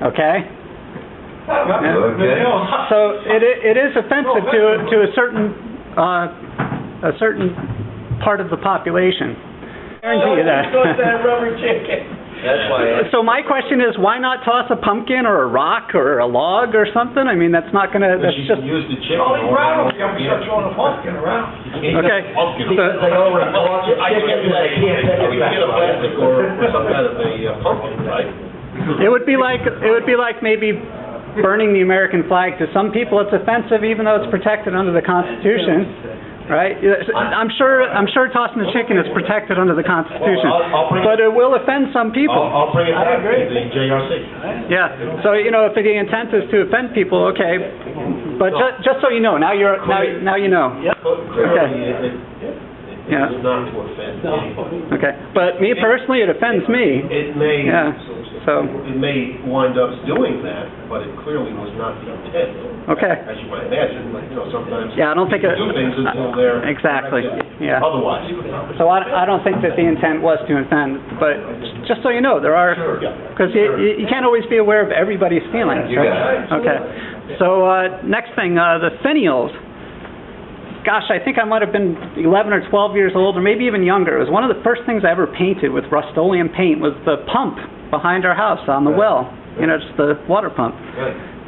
Okay? Okay. So it is offensive to a certain part of the population. I guarantee you that. That's why. So my question is, why not toss a pumpkin or a rock or a log or something? I mean, that's not going to. That's just. Use the chicken. All the ground, you start throwing a pumpkin around. Okay. Because they already bought the chicken, they can't take it back. Get a plastic or some kind of a pumpkin, right? It would be like maybe burning the American flag. To some people, it's offensive, even though it's protected under the Constitution. Right? I'm sure tossing the chicken is protected under the Constitution, but it will offend some people. I'll bring it back to the JRC. Yeah. So if the intent is to offend people, okay. But just so you know, now you know. Okay. Yeah. It's not to offend anyone. Okay. But me personally, it offends me. It may. Yeah. So. It may wind up doing that, but it clearly was not the intent. Okay. As you might imagine, sometimes. Yeah, I don't think you do things until they're exactly. Yeah. otherwise. So I don't think that the intent was to offend, but just so you know, there are, because you can't always be aware of everybody's feelings. Right? Okay. So next thing, the finials. Gosh, I think I might have been 11 or 12 years old, or maybe even younger. It was one of the first things I ever painted with Rust-Oleum paint was the pump behind our house on the well. Just the water pump.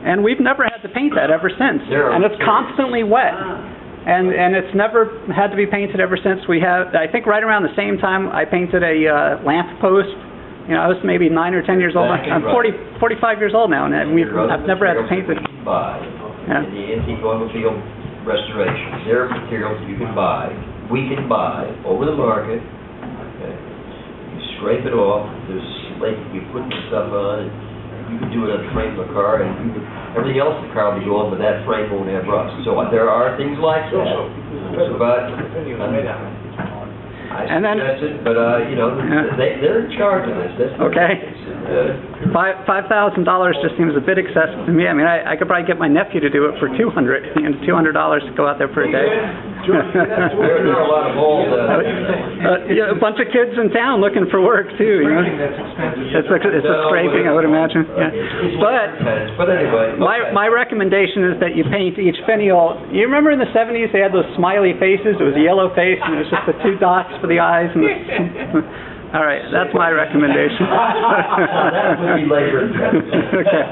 And we've never had to paint that ever since. And it's constantly wet. And it's never had to be painted ever since. I think right around the same time I painted a lamp post. I was maybe 9 or 10 years old. I'm 45 years old now, and I've never had to paint it. Yeah. In the antique oil field restoration, there are materials you can buy, we can buy over the market. Okay. You scrape it off. There's slate you put the stuff on it. You can do it on the frame of a car, and everything else in the car will be gone, but that frame won't have rust. So there are things like that. But I suggest it, but they're in charge of this. Okay. $5,000 just seems a bit excessive to me. I mean, I could probably get my nephew to do it for $200 to go out there for a day. There are a lot of old. A bunch of kids in town looking for work too. It's a scraping, I would imagine. Yeah. But anyway, my recommendation is that you paint each finial. You remember in the 70s they had those smiley faces. It was a yellow face and it was just the two dots for the eyes and the. All right, that's my recommendation. That would be labor intensive. Okay.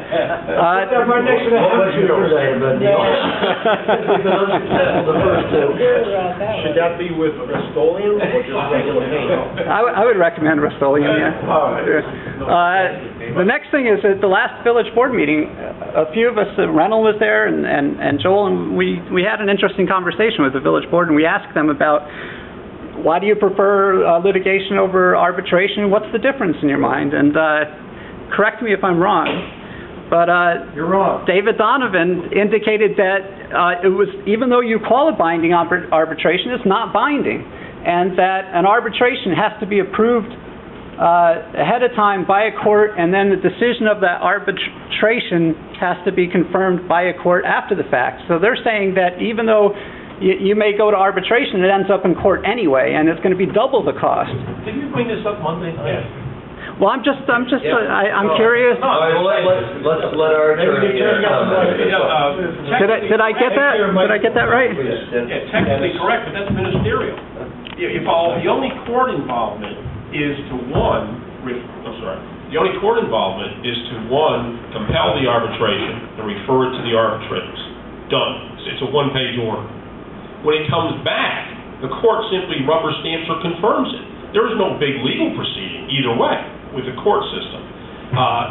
What was your say about the first two? Should that be with Rust-Oleum or just regular paint? I would recommend Rust-Oleum, yeah. All right. The next thing is at the last village board meeting, a few of us, Reynold was there and Joel, and we had an interesting conversation with the village board, and we asked them about why do you prefer litigation over arbitration? What's the difference in your mind? And correct me if I'm wrong, but You're wrong. David Donovan indicated that it was, even though you call it binding arbitration, it's not binding, and that an arbitration has to be approved ahead of time by a court, and then the decision of that arbitration has to be confirmed by a court after the fact. So they're saying that even though you may go to arbitration, it ends up in court anyway, and it's going to be double the cost. Did you bring this up Monday night? Well, I'm curious. Let's let our attorney. Did I get that? Did I get that right? Yeah, technically correct, but that's ministerial. The only court involvement is to compel the arbitration and refer it to the arbitrators. Done. It's a one-page order. When it comes back, the court simply rubber stamps or confirms it. There is no big legal proceeding either way with the court system.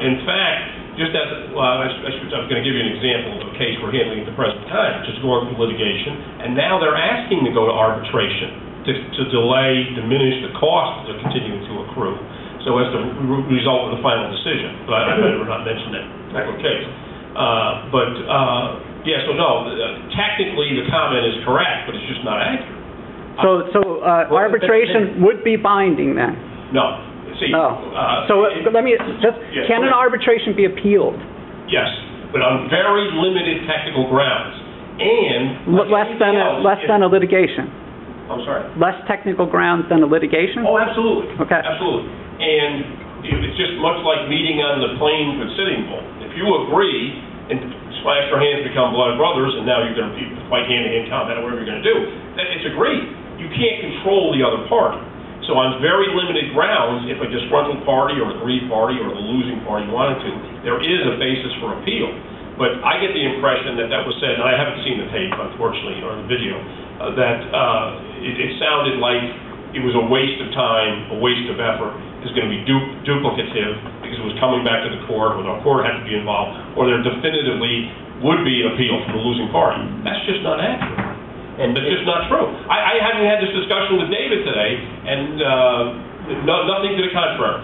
In fact, just as I was going to give you an example of a case we're handling at the present time, which is going through litigation, and now they're asking to go to arbitration to delay, diminish the cost that they're continuing to accrue, so as to result in the final decision. But I better not mention that particular case. Yeah, so no, technically the comment is correct, but it's just not accurate. So arbitration would be binding then? No. See, no. Let me just, can an arbitration be appealed? Yes, but on very limited technical grounds. And less than a litigation? I'm sorry? Less technical grounds than a litigation? Oh, absolutely. Okay. Absolutely. And It's just much like meeting on the plane with Sitting Bull. If you agree and splash your hands, become blood brothers, and now you're going to fight hand-to-hand combat or whatever you're going to do, it's agreed. You can't control the other party. So on very limited grounds, if a disgruntled party or aggrieved party or the losing party wanted to, there is a basis for appeal. But I get the impression that was said, and I haven't seen the tape, unfortunately, or the video, that it sounded like it was a waste of time, a waste of effort. It's going to be duplicative because it was coming back to the court, or the court had to be involved, or there definitively would be an appeal from the losing party. That's just not accurate. And that's just not true. I haven't had this discussion with David today, and nothing to the contrary.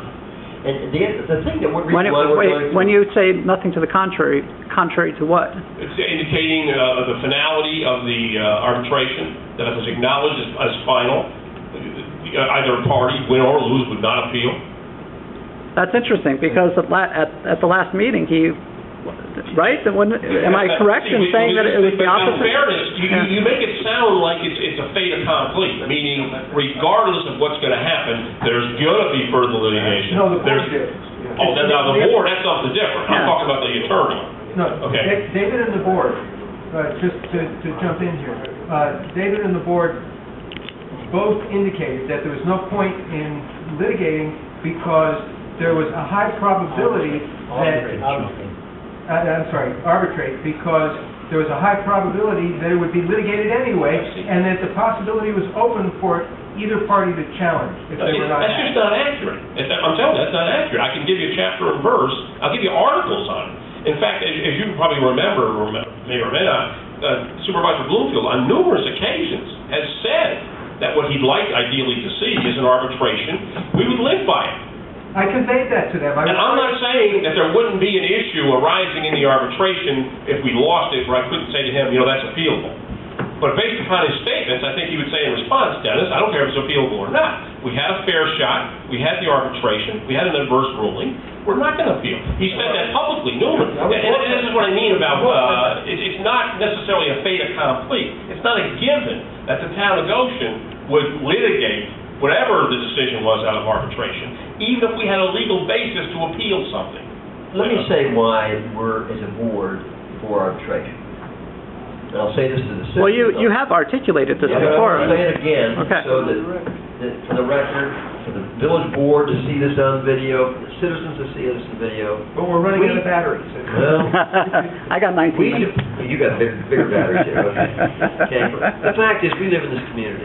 And the thing that we're when you say nothing to the contrary, contrary to what? It's indicating the finality of the arbitration, that it was acknowledged as final. Either party, win or lose, would not appeal. That's interesting, because at the last meeting, right? Am I correct in saying that it was the opposite? In fairness, you make it sound like it's a fait accompli, meaning regardless of what's going to happen, there's going to be further litigation. No, the board did. Now the board, that's something different. I'm talking about the attorney. No, okay. David and the board, just to jump in here, David and the board both indicated that there was no point in litigating because there was a high probability that arbitrate, because there was a high probability that it would be litigated anyway, and that the possibility was open for either party to challenge if they were not. That's just not accurate. I'm telling you, that's not accurate. I can give you a chapter and verse. I'll give you articles on it. In fact, as you probably remember, may or may not, Supervisor Bloomfield on numerous occasions has said that what he'd like ideally to see is an arbitration. We would live by it. I conveyed that to them. And I'm not saying that there wouldn't be an issue arising in the arbitration if we lost it, where I couldn't say to him, that's appealable. But based upon his statements, I think he would say in response, Dennis, I don't care if it's appealable or not. We had a fair shot. We had the arbitration. We had an adverse ruling. We're not going to appeal. He said that publicly, numerous. And this is what I mean about, it's not necessarily a fait accompli. It's not a given that the town of Goshen would litigate whatever the decision was out of arbitration, even if we had a legal basis to appeal something. Let me say why we're, as a board, for arbitration. And I'll say this to the citizens. Well, you have articulated this before. I'll say it again, okay. So that for the record, for the village board to see this on video, for the citizens to see this on video. But we're running out of batteries. Well, I got 19 minutes. You got bigger batteries here. Okay. The fact is, we live in this community.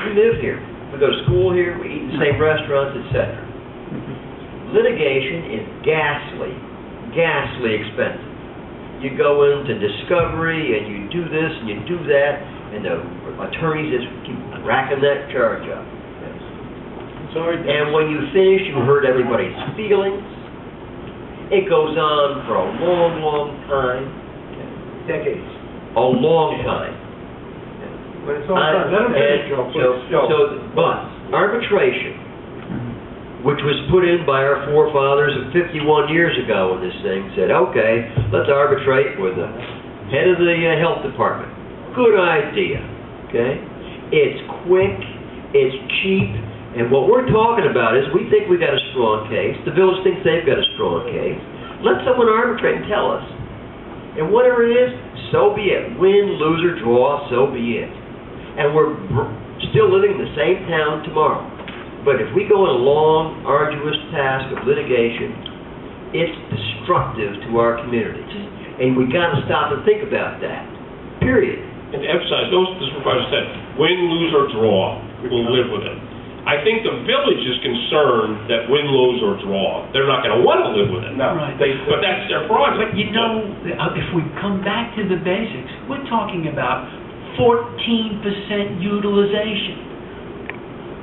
We live here. We go to school here. We eat in the same restaurants, etc. Litigation is ghastly expensive. You go into discovery and you do this and you do that, and the attorneys just keep racking that charge up. And when you finish, you hurt everybody's feelings. It goes on for a long time. Decades. A long time. But it's all done. Let them finish, Joe. But arbitration, which was put in by our forefathers 51 years ago when this thing said, okay, let's arbitrate with the head of the health department. Good idea, okay? It's quick, it's cheap, and what we're talking about is we think we got a strong case, the village thinks they've got a strong case. Let someone arbitrate and tell us. And whatever it is, so be it. Win, lose, or draw, so be it. And we're still living in the same town tomorrow. But if we go on a long, arduous task of litigation, it's destructive to our communities. And we got to stop and think about that. Period. And to emphasize, those the supervisor said, win, lose, or draw, we'll live with it. I think the village is concerned that win, lose, or draw, they're not going to want to live with it. No. Right. But that's their prerogative. But if we come back to the basics, we're talking about 14% utilization.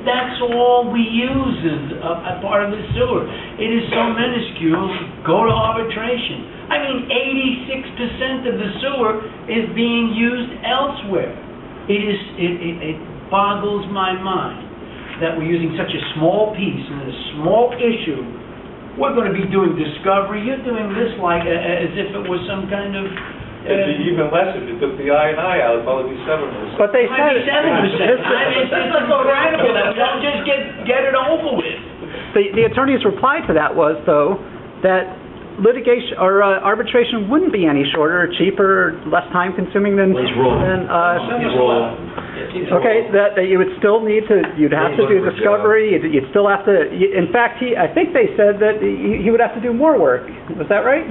That's all we use as a part of the sewer. It is so minuscule, go to arbitration. I mean, 86% of the sewer is being used elsewhere. It boggles my mind that we're using such a small piece and a small issue. We're going to be doing discovery. You're doing this like as if it was some kind of... It's even less if you took the I&I out, it'd probably be 7%. But they said... 7%. I mean, it's incredible that we don't just get it over with. the attorney's reply to that was, though, that litigation, or arbitration wouldn't be any shorter, or cheaper, or less time-consuming than... He's wrong. He's wrong. Okay, that you would still need to, you'd have to do discovery, you'd still have to, in fact, I think they said that he would have to do more work. Was that right?